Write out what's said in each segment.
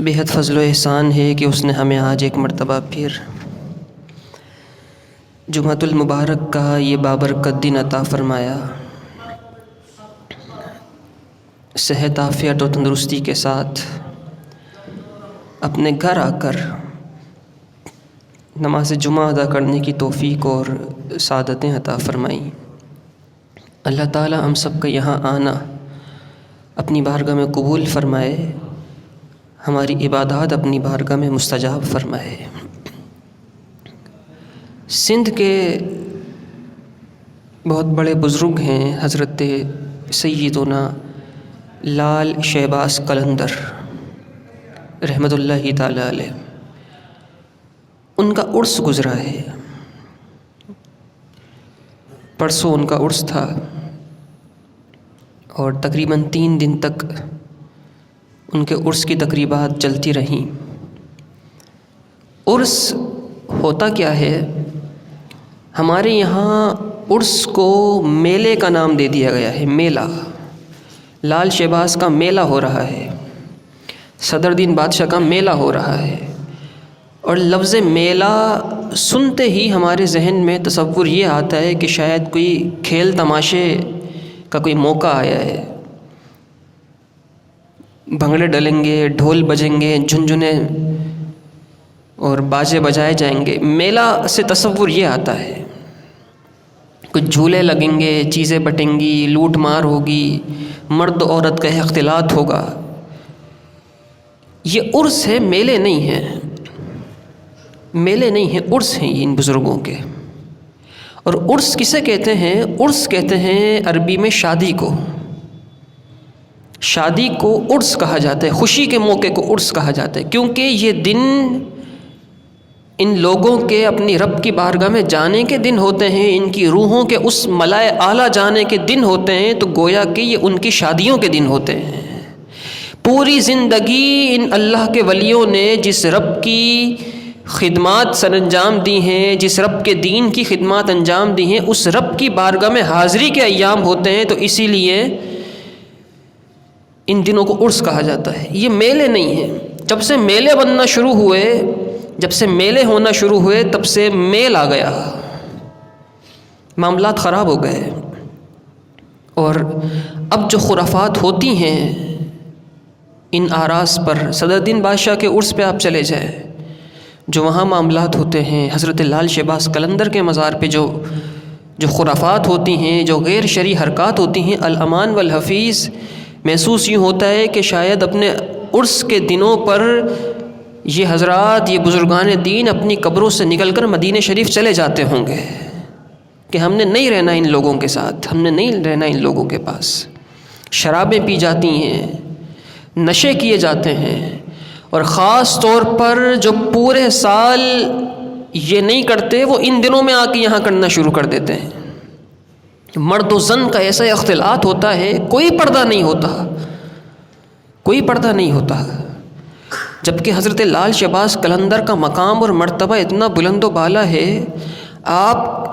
بے حد فضل و احسان ہے کہ اس نے ہمیں آج ایک مرتبہ پھر جمعۃ المبارک کا یہ بابرکت دن عطا فرمایا۔ صحت عافیت اور تندرستی کے ساتھ اپنے گھر آ کر نماز جمعہ ادا کرنے کی توفیق اور سعادتیں عطا فرمائیں۔ اللہ تعالی ہم سب کا یہاں آنا اپنی بارگاہ میں قبول فرمائے، ہماری عبادات اپنی بارگاہ میں مستجاب فرمائے۔ سندھ کے بہت بڑے بزرگ ہیں حضرت سیدنا لال شہباز قلندر رحمۃ اللہ تعالی علیہ، ان کا عرس گزرا ہے۔ پرسوں ان کا عرس تھا اور تقریباً 3 دن تک ان کے عرس کی تقریبات چلتی رہیں۔ عرس ہوتا کیا ہے؟ ہمارے یہاں عرس کو میلے کا نام دے دیا گیا ہے۔ میلہ، لال شہباز کا میلہ ہو رہا ہے، صدر دین بادشاہ کا میلہ ہو رہا ہے۔ اور لفظ میلہ سنتے ہی ہمارے ذہن میں تصور یہ آتا ہے کہ شاید کوئی کھیل تماشے کا کوئی موقع آیا ہے، بھنگڑے ڈلیں گے، ڈھول بجیں گے، جھنجھنے اور باجے بجائے جائیں گے۔ میلہ سے تصور یہ آتا ہے کچھ جھولے لگیں گے، چیزیں بٹیں گی، لوٹ مار ہوگی، مرد عورت کا اختلاط ہوگا۔ یہ عرس ہے، میلے نہیں ہیں، میلے نہیں ہیں، عرس ہیں یہ ان بزرگوں کے۔ اور عرس کسے کہتے ہیں؟ عرس کہتے ہیں عربی میں شادی کو۔ شادی کو عرس کہا جاتا ہے، خوشی کے موقع کو عرس کہا جاتا ہے، کیونکہ یہ دن ان لوگوں کے اپنی رب کی بارگاہ میں جانے کے دن ہوتے ہیں، ان کی روحوں کے اس ملائے اعلیٰ جانے کے دن ہوتے ہیں، تو گویا کہ یہ ان کی شادیوں کے دن ہوتے ہیں۔ پوری زندگی ان اللہ کے ولیوں نے جس رب کی خدمات سر انجام دی ہیں، جس رب کے دین کی خدمات انجام دی ہیں، اس رب کی بارگاہ میں حاضری کے ایام ہوتے ہیں، تو اسی لیے ان دنوں کو عرس کہا جاتا ہے۔ یہ میلے نہیں ہیں۔ جب سے میلے بننا شروع ہوئے، جب سے میلے ہونا شروع ہوئے، تب سے میل آ گیا، معاملات خراب ہو گئے۔ اور اب جو خرافات ہوتی ہیں ان آراس پر، صدر دین بادشاہ کے عرس پہ آپ چلے جائیں، جو وہاں معاملات ہوتے ہیں، حضرت لال شہباز قلندر کے مزار پہ جو خرافات ہوتی ہیں، جو غیر شرعی حرکات ہوتی ہیں، الامان والحفیظ، محسوس یوں ہوتا ہے کہ شاید اپنے عرس کے دنوں پر یہ حضرات، یہ بزرگان دین اپنی قبروں سے نکل کر مدینہ شریف چلے جاتے ہوں گے کہ ہم نے نہیں رہنا ان لوگوں کے ساتھ، ہم نے نہیں رہنا ان لوگوں کے پاس۔ شرابیں پی جاتی ہیں، نشے کیے جاتے ہیں، اور خاص طور پر جو پورے سال یہ نہیں کرتے، وہ ان دنوں میں آ کے یہاں کرنا شروع کر دیتے ہیں۔ مرد و زن کا ایسا اختلاط ہوتا ہے، کوئی پردہ نہیں ہوتا، کوئی پردہ نہیں ہوتا۔ جبکہ حضرت لال شہباز قلندر کا مقام اور مرتبہ اتنا بلند و بالا ہے، آپ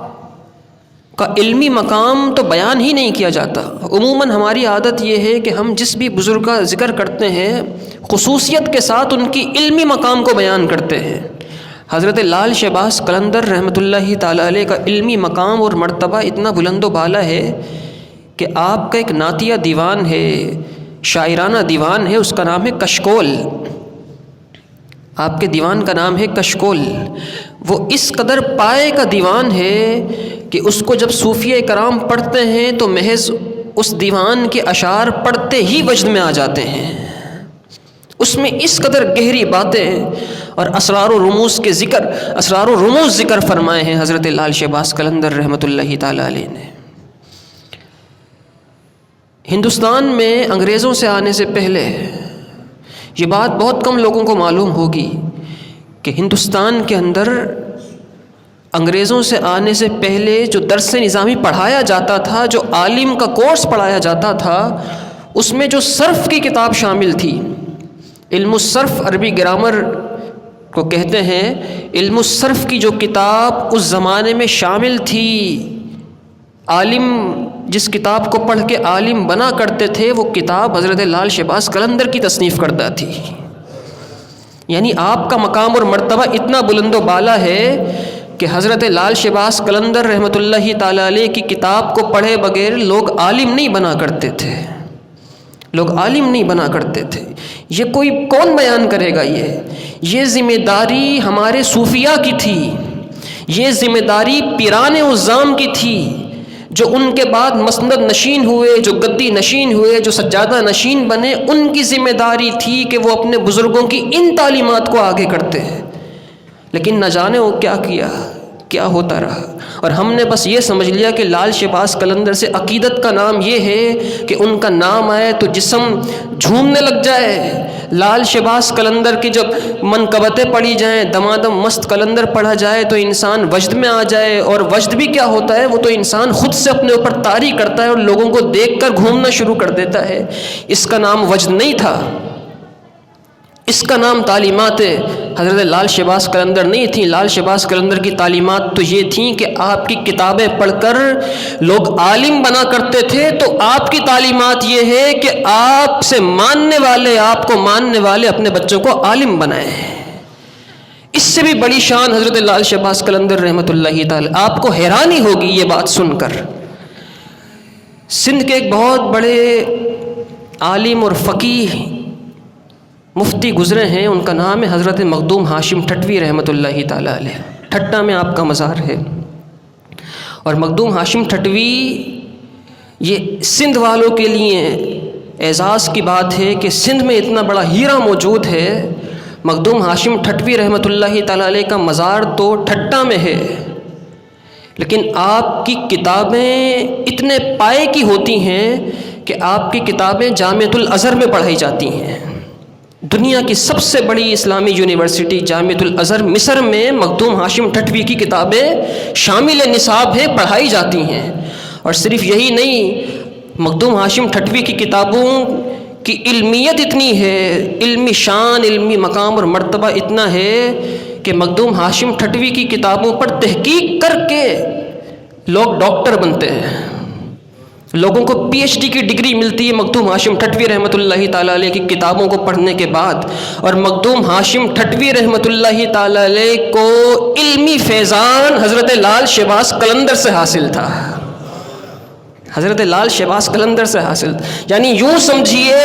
کا علمی مقام تو بیان ہی نہیں کیا جاتا۔ عموماً ہماری عادت یہ ہے کہ ہم جس بھی بزرگ کا ذکر کرتے ہیں، خصوصیت کے ساتھ ان کی علمی مقام کو بیان کرتے ہیں۔ حضرت لال شہباز قلندر رحمۃ اللہ تعالی علیہ کا علمی مقام اور مرتبہ اتنا بلند و بالا ہے کہ آپ کا ایک نعتیہ دیوان ہے، شاعرانہ دیوان ہے، اس کا نام ہے کشکول۔ آپ کے دیوان کا نام ہے کشکول۔ وہ اس قدر پائے کا دیوان ہے کہ اس کو جب صوفیہ کرام پڑھتے ہیں تو محض اس دیوان کے اشعار پڑھتے ہی وجد میں آ جاتے ہیں۔ اس میں اس قدر گہری باتیں اور اسرار و رموز ذکر فرمائے ہیں حضرت لال شہباز قلندر رحمۃ اللہ تعالی علیہ نے۔ ہندوستان میں انگریزوں سے آنے سے پہلے، یہ بات بہت کم لوگوں کو معلوم ہوگی کہ ہندوستان کے اندر انگریزوں سے آنے سے پہلے جو درس نظامی پڑھایا جاتا تھا، جو عالم کا کورس پڑھایا جاتا تھا، اس میں جو صرف کی کتاب شامل تھی، علم الصرف، عربی گرامر کو کہتے ہیں، علم الصرف کی جو کتاب اس زمانے میں شامل تھی، عالم جس کتاب کو پڑھ کے عالم بنا کرتے تھے، وہ کتاب حضرت لال شہباز قلندر کی تصنیف کردہ تھی۔ یعنی آپ کا مقام اور مرتبہ اتنا بلند و بالا ہے کہ حضرت لال شہباز قلندر رحمۃ اللہ تعالیٰ علیہ کی کتاب کو پڑھے بغیر لوگ عالم نہیں بنا کرتے تھے، لوگ عالم نہیں بنا کرتے تھے۔ یہ کوئی کون بیان کرے گا؟ یہ ذمہ داری ہمارے صوفیاء کی تھی، یہ ذمہ داری پیران عظام کی تھی، جو ان کے بعد مسند نشین ہوئے، جو گدی نشین ہوئے، جو سجادہ نشین بنے، ان کی ذمہ داری تھی کہ وہ اپنے بزرگوں کی ان تعلیمات کو آگے کرتے ہیں۔ لیکن نہ جانے وہ کیا ہوتا رہا، اور ہم نے بس یہ سمجھ لیا کہ لال شہباز قلندر سے عقیدت کا نام یہ ہے کہ ان کا نام آئے تو جسم جھومنے لگ جائے۔ لال شہباز قلندر کی جب منقبتیں پڑھی جائیں، دمادم مست قلندر پڑھا جائے تو انسان وجد میں آ جائے، اور وجد بھی کیا ہوتا ہے؟ وہ تو انسان خود سے اپنے اوپر طاری کرتا ہے اور لوگوں کو دیکھ کر گھومنا شروع کر دیتا ہے۔ اس کا نام وجد نہیں تھا، اس کا نام تعلیمات حضرت لال شہباز قلندر نہیں تھیں۔ لال شہباز قلندر کی تعلیمات تو یہ تھیں کہ آپ کی کتابیں پڑھ کر لوگ عالم بنا کرتے تھے، تو آپ کی تعلیمات یہ ہے کہ آپ سے ماننے والے، آپ کو ماننے والے اپنے بچوں کو عالم بنائیں۔ اس سے بھی بڑی شان حضرت لال شہباز قلندر رحمۃ اللہ تعالی، آپ کو حیرانی ہوگی یہ بات سن کر۔ سندھ کے ایک بہت بڑے عالم اور فقیہ مفتی گزرے ہیں، ان کا نام ہے حضرت مخدوم ہاشم ٹھٹوی رحمۃ اللہ تعالیٰ علیہ۔ ٹھٹا میں آپ کا مزار ہے، اور مخدوم ہاشم ٹھٹوی یہ سندھ والوں کے لیے اعزاز کی بات ہے کہ سندھ میں اتنا بڑا ہیرا موجود ہے۔ مخدوم ہاشم ٹھٹوی رحمۃ اللہ تعالیٰ علیہ کا مزار تو ٹھٹا میں ہے، لیکن آپ کی کتابیں اتنے پائے کی ہوتی ہیں کہ آپ کی کتابیں جامعۃ الازہر میں پڑھائی جاتی ہیں۔ دنیا کی سب سے بڑی اسلامی یونیورسٹی جامعۃ الازہر مصر میں مخدوم ہاشم ٹھٹوی کی کتابیں شامل نصاب ہیں، پڑھائی جاتی ہیں۔ اور صرف یہی نہیں، مخدوم ہاشم ٹھٹوی کی کتابوں کی علمیت اتنی ہے، علمی شان، علمی مقام اور مرتبہ اتنا ہے کہ مخدوم ہاشم ٹھٹوی کی کتابوں پر تحقیق کر کے لوگ ڈاکٹر بنتے ہیں، لوگوں کو پی ایچ ڈی کی ڈگری ملتی ہے مخدوم ہاشم ٹھٹوی رحمۃ اللہ تعالیٰ علیہ کی کتابوں کو پڑھنے کے بعد۔ اور مخدوم ہاشم ٹھٹوی رحمۃ اللہ تعالیٰ علیہ کو علمی فیضان حضرت لال شہباز قلندر سے حاصل تھا، حضرت لال شہباز قلندر سے حاصل تھا۔ یعنی یوں سمجھیے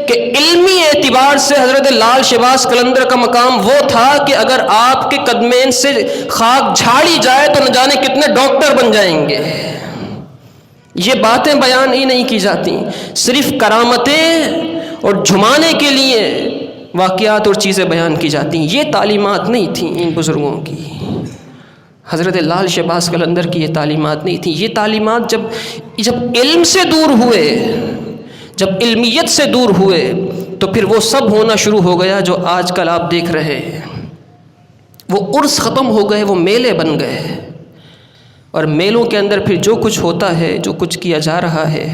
کہ علمی اعتبار سے حضرت لال شہباز قلندر کا مقام وہ تھا کہ اگر آپ کے قدمین سے خاک جھاڑی جائے تو نہ جانے کتنے ڈاکٹر بن جائیں گے۔ یہ باتیں بیان ہی نہیں کی جاتی، صرف کرامتیں اور جھمانے کے لیے واقعات اور چیزیں بیان کی جاتی ہیں۔ یہ تعلیمات نہیں تھیں ان بزرگوں کی، حضرت لال شہباز قلندر کی یہ تعلیمات نہیں تھیں۔ یہ تعلیمات جب علم سے دور ہوئے، جب علمیت سے دور ہوئے، تو پھر وہ سب ہونا شروع ہو گیا جو آج کل آپ دیکھ رہے ہیں۔ وہ عرس ختم ہو گئے، وہ میلے بن گئے، اور میلوں کے اندر پھر جو کچھ ہوتا ہے، جو کچھ کیا جا رہا ہے،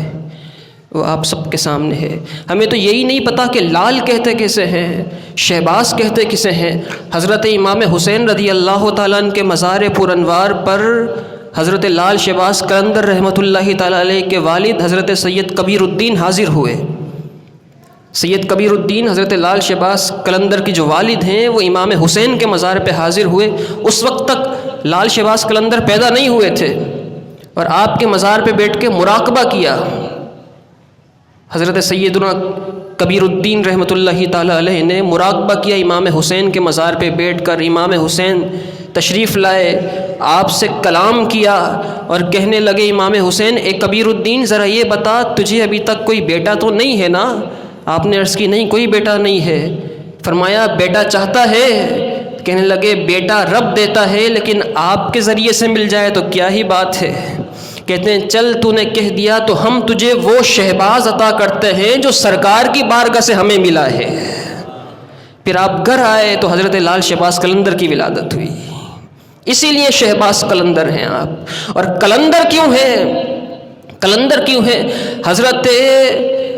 وہ آپ سب کے سامنے ہے۔ ہمیں تو یہی نہیں پتہ کہ لال کہتے کسے ہیں، شہباز کہتے کسے ہیں۔ حضرت امام حسین رضی اللہ تعالیٰ عنہ کے مزار پر انوار پر حضرت لال شہباز قلندر رحمۃ اللہ تعالیٰ علیہ کے والد حضرت سید کبیر الدین حاضر ہوئے۔ سید کبیر الدین حضرت لال شہباز قلندر کی جو والد ہیں، وہ امام حسین کے مزار پہ حاضر ہوئے۔ اس وقت تک لال شہباز قلندر پیدا نہیں ہوئے تھے، اور آپ کے مزار پہ بیٹھ کے مراقبہ کیا۔ حضرت سیدنا کبیر الدین رحمۃ اللہ تعالیٰ علیہ نے مراقبہ کیا امام حسین کے مزار پہ بیٹھ کر۔ امام حسین تشریف لائے، آپ سے کلام کیا اور کہنے لگے، امام حسین اے کبیر الدین ذرا یہ بتا، تجھے ابھی تک کوئی بیٹا تو نہیں ہے نا؟ آپ نے عرض کی نہیں، کوئی بیٹا نہیں ہے۔ فرمایا بیٹا چاہتا ہے؟ کہنے لگے بیٹا رب دیتا ہے، لیکن آپ کے ذریعے سے مل جائے تو کیا ہی بات ہے۔ کہتے ہیں چل تو نے کہہ دیا تو ہم تجھے وہ شہباز عطا کرتے ہیں جو سرکار کی بارگاہ سے ہمیں ملا ہے۔ پھر آپ گھر آئے تو حضرت لال شہباز قلندر کی ولادت ہوئی، اسی لیے شہباز قلندر ہیں آپ۔ اور قلندر کیوں ہیں؟ قلندر کیوں ہیں؟ حضرت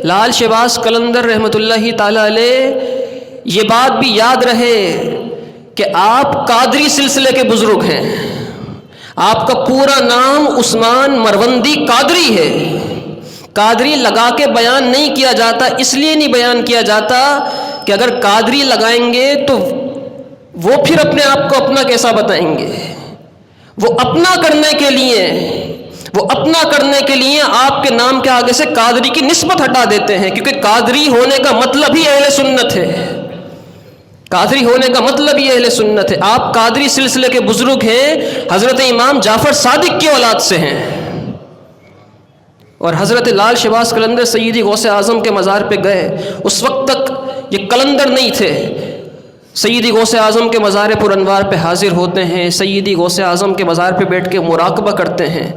لال شہباز قلندر رحمۃ اللہ تعالیٰ علیہ، یہ بات بھی یاد رہے کہ آپ قادری سلسلے کے بزرگ ہیں۔ آپ کا پورا نام عثمان مروندی قادری ہے۔ قادری لگا کے بیان نہیں کیا جاتا، اس لیے نہیں بیان کیا جاتا کہ اگر قادری لگائیں گے تو وہ پھر اپنے آپ کو اپنا کیسا بتائیں گے. وہ اپنا کرنے کے لیے آپ کے نام کے آگے سے قادری کی نسبت ہٹا دیتے ہیں، کیونکہ قادری ہونے کا مطلب ہی اہل سنت ہے. قادری ہونے کا مطلب ہی اہل سنت ہے. آپ قادری سلسلے کے بزرگ ہیں، حضرت امام جعفر صادق کی اولاد سے ہیں. اور حضرت لال شہباز قلندر سیدی غوث اعظم کے مزار پہ گئے، اس وقت تک یہ قلندر نہیں تھے. سیدی غوث اعظم کے مزار پر انوار پہ حاضر ہوتے ہیں، سیدی غوث اعظم کے مزار پہ بیٹھ کے مراقبہ کرتے ہیں.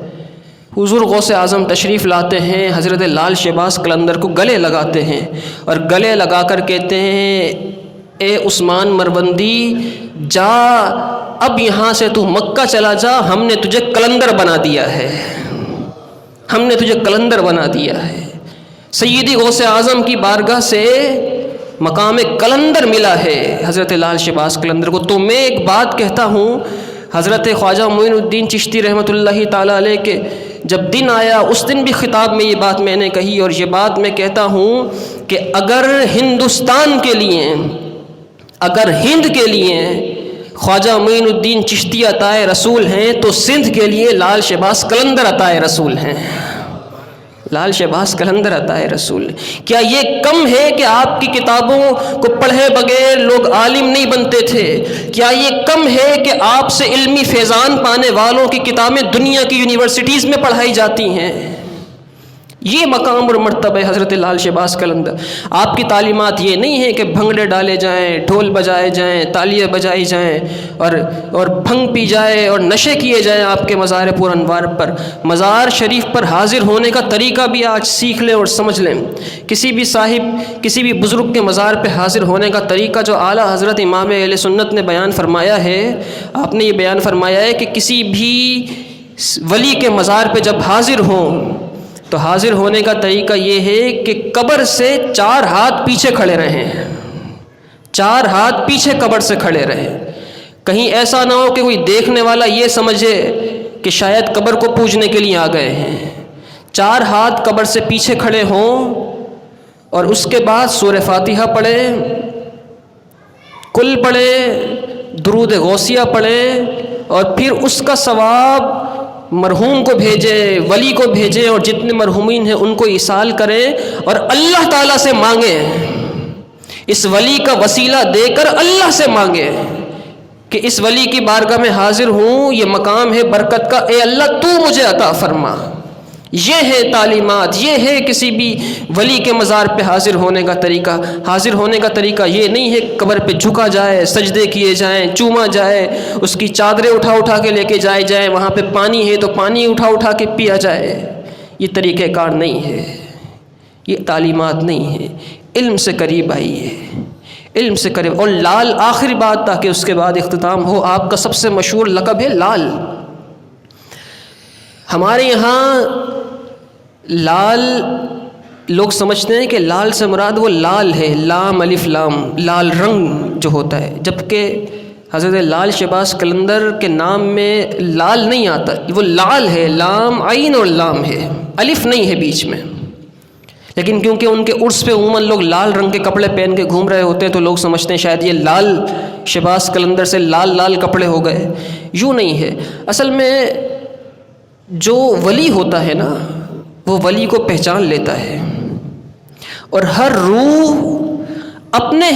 حضور غوث اعظم تشریف لاتے ہیں، حضرت لال شہباز قلندر کو گلے لگاتے ہیں اور گلے لگا کر کہتے ہیں اے عثمان مروندی جا، اب یہاں سے تو مکہ چلا جا، ہم نے تجھے قلندر بنا دیا ہے، ہم نے تجھے قلندر بنا دیا ہے. سیدی غوث اعظم کی بارگاہ سے مقام قلندر ملا ہے حضرت لال شہباز قلندر کو. تو میں ایک بات کہتا ہوں، حضرت خواجہ معین الدین چشتی رحمۃ اللہ تعالیٰ علیہ کے جب دن آیا اس دن بھی خطاب میں یہ بات میں نے کہی، اور یہ بات میں کہتا ہوں کہ اگر ہندوستان کے لیے، اگر ہند کے لیے خواجہ معین الدین چشتی عطائے رسول ہیں تو سندھ کے لیے لال شہباز قلندر عطائے رسول ہیں. لال شہباز قلندر عطائے رسول. کیا یہ کم ہے کہ آپ کی کتابوں کو پڑھے بغیر لوگ عالم نہیں بنتے تھے؟ کیا یہ کم ہے کہ آپ سے علمی فیضان پانے والوں کی کتابیں دنیا کی یونیورسٹیز میں پڑھائی جاتی ہیں؟ یہ مقام اور مرتبہ ہے حضرت لال شہباز قلندر. آپ کی تعلیمات یہ نہیں ہے کہ بھنگڑے ڈالے جائیں، ڈھول بجائے جائیں، تالیاں بجائی جائیں اور بھنگ پی جائے اور نشے کیے جائیں. آپ کے مزار پر انوار پر، مزار شریف پر حاضر ہونے کا طریقہ بھی آج سیکھ لیں اور سمجھ لیں. کسی بھی بزرگ کے مزار پہ حاضر ہونے کا طریقہ جو اعلیٰ حضرت امام اہل سنت نے بیان فرمایا ہے، آپ نے یہ بیان فرمایا ہے کہ کسی بھی ولی کے مزار پہ جب حاضر ہوں تو حاضر ہونے کا طریقہ یہ ہے کہ قبر سے 4 ہاتھ پیچھے کھڑے رہیں، 4 ہاتھ پیچھے قبر سے کھڑے رہیں. کہیں ایسا نہ ہو کہ کوئی دیکھنے والا یہ سمجھے کہ شاید قبر کو پوجنے کے لیے آ گئے ہیں. 4 ہاتھ قبر سے پیچھے کھڑے ہوں اور اس کے بعد سورہ فاتحہ پڑھیں، کل پڑھیں، درود غوثیہ پڑھیں، اور پھر اس کا ثواب مرحوم کو بھیجیں، ولی کو بھیجیں، اور جتنے مرحومین ہیں ان کو ایصال کریں اور اللہ تعالیٰ سے مانگیں. اس ولی کا وسیلہ دے کر اللہ سے مانگیں کہ اس ولی کی بارگاہ میں حاضر ہوں، یہ مقام ہے برکت کا، اے اللہ تو مجھے عطا فرما. یہ ہے تعلیمات، یہ ہے کسی بھی ولی کے مزار پہ حاضر ہونے کا طریقہ. حاضر ہونے کا طریقہ یہ نہیں ہے کہ قبر پہ جھکا جائے، سجدے کیے جائیں، چوما جائے، اس کی چادریں اٹھا کے لے کے جائیں، وہاں پہ پانی ہے تو پانی اٹھا کے پیا جائے. یہ طریقہ کار نہیں ہے، یہ تعلیمات نہیں ہے. علم سے قریب آئیے، علم سے قریب. اور لال آخری بات تاکہ اس کے بعد اختتام ہو، آپ کا سب سے مشہور لقب ہے لال. ہمارے یہاں لال لوگ سمجھتے ہیں کہ لال سے مراد وہ لال ہے، لام الف لام، لال رنگ جو ہوتا ہے، جبکہ حضرت لال شہباز قلندر کے نام میں لال نہیں آتا، وہ لال ہے، لام عین اور لام ہے، الف نہیں ہے بیچ میں. لیکن کیونکہ ان کے عرس پہ عموماً لوگ لال رنگ کے کپڑے پہن کے گھوم رہے ہوتے ہیں تو لوگ سمجھتے ہیں شاید یہ لال شہباز قلندر سے لال کپڑے ہو گئے. یوں نہیں ہے. اصل میں جو ولی ہوتا ہے نا، وہ ولی کو پہچان لیتا ہے، اور ہر روح اپنے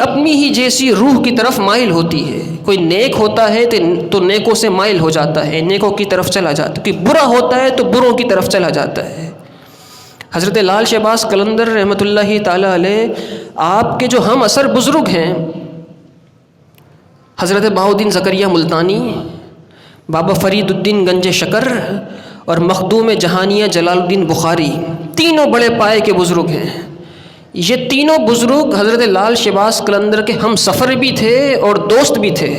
اپنی ہی جیسی روح کی طرف مائل ہوتی ہے. کوئی نیک ہوتا ہے تو نیکوں سے مائل ہو جاتا ہے، نیکوں کی طرف چلا جاتا ہے. کوئی برا ہوتا ہے تو بروں کی طرف چلا جاتا ہے. حضرت لال شہباز قلندر رحمۃ اللہ تعالیٰ علیہ، آپ کے جو ہم اثر بزرگ ہیں، حضرت بہاؤالدین زکریہ ملتانی، بابا فرید الدین گنج شکر اور مخدوم جہانیہ جلال الدین بخاری، تینوں بڑے پائے کے بزرگ ہیں. یہ تینوں بزرگ حضرت لال شہباز قلندر کے ہم سفر بھی تھے اور دوست بھی تھے.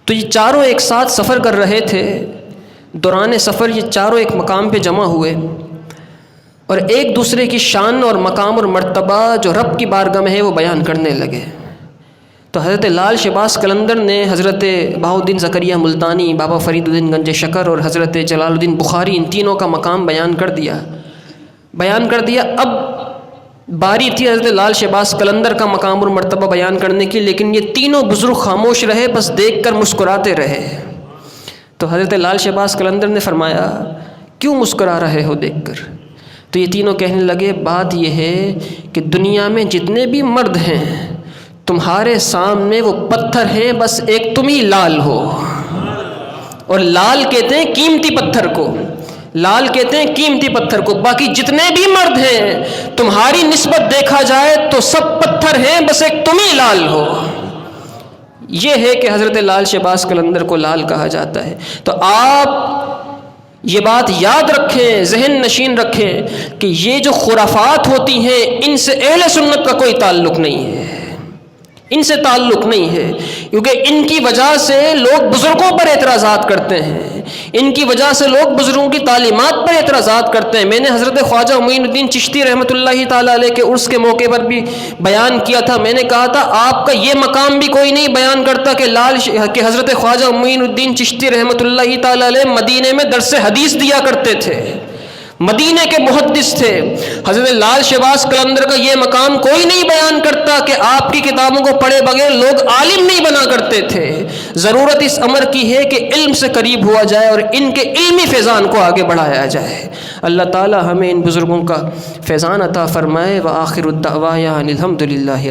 تو یہ چاروں ایک ساتھ سفر کر رہے تھے. دوران سفر یہ چاروں ایک مقام پہ جمع ہوئے اور ایک دوسرے کی شان اور مقام اور مرتبہ جو رب کی بارگاہ میں ہے وہ بیان کرنے لگے. تو حضرت لال شہباز قلندر نے حضرت بہاؤالدین زکریہ ملتانی، بابا فرید الدین گنج شکر اور حضرت جلال الدین بخاری، ان تینوں کا مقام بیان کر دیا. اب باری تھی حضرت لال شہباز قلندر کا مقام اور مرتبہ بیان کرنے کی، لیکن یہ تینوں بزرگ خاموش رہے، بس دیکھ کر مسکراتے رہے۔ تو حضرت لال شہباز قلندر نے فرمایا کیوں مسکرا رہے ہو دیکھ کر؟ تو یہ تینوں کہنے لگے بات یہ ہے کہ دنیا میں جتنے بھی مرد ہیں تمہارے سامنے وہ پتھر ہیں، بس ایک تم ہی لال ہو۔ اور لال کہتے ہیں قیمتی پتھر کو، لال کہتے ہیں قیمتی پتھر کو، باقی جتنے بھی مرد ہیں تمہاری نسبت دیکھا جائے تو سب پتھر ہیں، بس ایک تم ہی لال ہو۔ یہ ہے کہ حضرت لال شہباز قلندر کو لال کہا جاتا ہے۔ تو آپ یہ بات یاد رکھیں، ذہن نشین رکھیں کہ یہ جو خرافات ہوتی ہیں ان سے اہل سنت کا کوئی تعلق نہیں ہے، ان سے تعلق نہیں ہے، کیونکہ ان کی وجہ سے لوگ بزرگوں پر اعتراضات کرتے ہیں، ان کی وجہ سے لوگ بزرگوں کی تعلیمات پر اعتراضات کرتے ہیں۔ میں نے حضرت خواجہ معین الدین چشتی رحمۃ اللہ تعالیٰ علیہ کے عرس کے موقع پر بھی بیان کیا تھا، میں نے کہا تھا آپ کا یہ مقام بھی کوئی نہیں بیان کرتا کہ حضرت خواجہ معین الدین چشتی رحمۃ اللہ تعالیٰ علیہ مدینے میں درس حدیث دیا کرتے تھے، مدینے کے محدث تھے۔ حضرت لال شہباز قلندر کا یہ مقام کوئی نہیں بیان کرتا کہ آپ کی کتابوں کو پڑھے بغیر لوگ عالم نہیں بنا کرتے تھے۔ ضرورت اس امر کی ہے کہ علم سے قریب ہوا جائے اور ان کے علمی فیضان کو آگے بڑھایا جائے۔ اللہ تعالی ہمیں ان بزرگوں کا فیضان عطا فرمائے۔ وآخر الدعوانا ان الحمد للہ۔